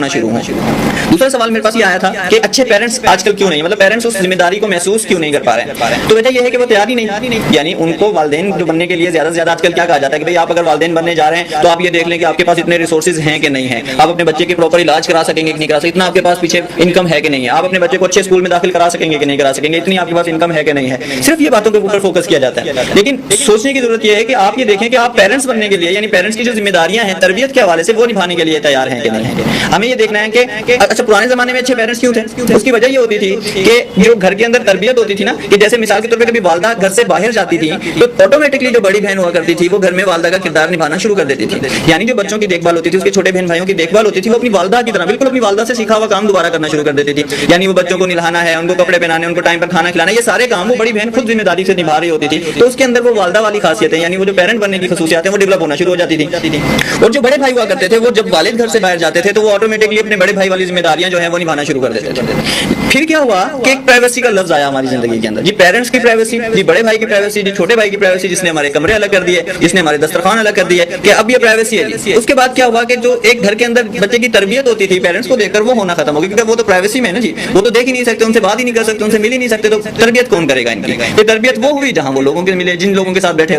شروع ہوں۔ دوسرا سوال میرے پاس یہ آیا تھا کہ اچھے پیرنٹس آج کل کیوں نہیں، مطلب پیرنٹس اس ذمہ داری کو محسوس کیوں نہیں کر پا رہے ہیں؟ تو وجہ یہ ہے کہ وہ تیار ہی نہیں، یعنی ان کو والدین جو بننے کے لیے زیادہ سے زیادہ آج کل کیا کہا جاتا ہے کہ بھائی آپ اگر والدین بننے جا رہے ہیں تو آپ یہ دیکھ لیں کہ آپ کے پاس اتنے ریسورسز ہیں کہ نہیں ہیں، آپ اپنے بچے کے پراپر علاج کرا سکیں گے کہ نہیں کرا سکیں، اتنا آپ کے پاس پیچھے انکم ہے کہ نہیں ہے، آپ اپنے بچے کو اچھے اسکول میں داخل کرا سکیں گے کہ نہیں کرا سکیں گے، اتنی آپ کے پاس انکم ہے کہ نہیں ہے، صرف یہ باتوں کے اوپر فوکس کیا جاتا ہے۔ لیکن سوچنے کی ضرورت یہ ہے کہ آپ یہ دیکھیں کہ آپ پیرنٹس بننے کے لیے، یعنی پیرنٹس کی جو ذمہ داریاں ہیں تربیت کے حوالے سے، وہ نبھانے کے لیے تیار ہیں کہ نہیں ہیں۔ ہمیں یہ دیکھنا ہے کہ اچھا پرانے زمانے میں اچھے پیرنٹس کیوں تھے؟ اس کی وجہ یہ ہوتی تھی کہ جو گھر کے اندر تربیت ہوتی تھی نا، کہ جیسے مثال کے طور پہ کبھی والدہ گھر سے باہر جاتی تھی تو آٹومیٹکلی جو بڑی بہن ہوا کرتی تھی وہ گھر میں والدہ کا کردار نبھانا شروع کر دیتی تھی، یعنی جو بچوں کی دیکھ بھال ہوتی تھی، اس کے چھوٹے بہن بھائیوں کی دیکھ بھال ہوتی تھی، وہ اپنی والدہ کی طرح بالکل اپنی والدہ سے سیکھا ہوا کام دوبارہ کرنا شروع کر دیتی تھی، یعنی وہ بچوں کو نہلانا ہے، ان کو کپڑے پہنانے، ان کو ٹائم پر کھانا کھلانا، یہ سارے کام وہ بڑی بہن خود ذمہ داری سے نبھا رہی ہوتی تھی، تو اس کے اندر وہ والدہ والی خاصیتیں، یعنی وہ جو پیرنٹ بننے کی خصوصیات ہیں وہ ڈیولپ ہونا شروع ہو جاتی تھی۔ اور جو بڑے بھائی ہوا کرتے تھے وہ جب والد گھر سے باہر جاتے تھے تو وہ آٹومیٹکلی اپنے بڑے بھائی والی ذمہ داریاں جو ہیں وہ نبھانا شروع کر دیتے تھے۔ پھر کیا ہوا کہ ایک پرائیویسی کا لفظ آیا ہماری زندگی کے اندر، جی پیرنٹس کی پرائیویسی، جی بڑے بھائی کی پرائیویسی، جی چھوٹے بھائی کی پرائیویسی، جس نے ہمارے کمرے الگ کر دیے، جس نے ہمارے دسترخوان الگ کر دیے، کہ اب یہ پرائیویسی ہے جی۔ اس کے بعد کیا ہوا کہ جو ایک گھر کے اندر بچے کی تربیت ہوتی تھی پیرنٹس کو دیکھ کر، وہ ہونا ختم ہو گئی، کیونکہ وہ تو پرائیویسی میں ہے نا جی، وہ تو دیکھ ہی نہیں سکتے، ان سے بات ہی نہیں کر سکتے، ان سے مل ہی نہیں سکتے، تو تربیت کون کرے گا ان کی؟ یہ تربیت وہ ہوئی جہاں وہ لوگوں کے ملے، جن لوگوں کے ساتھ بیٹھے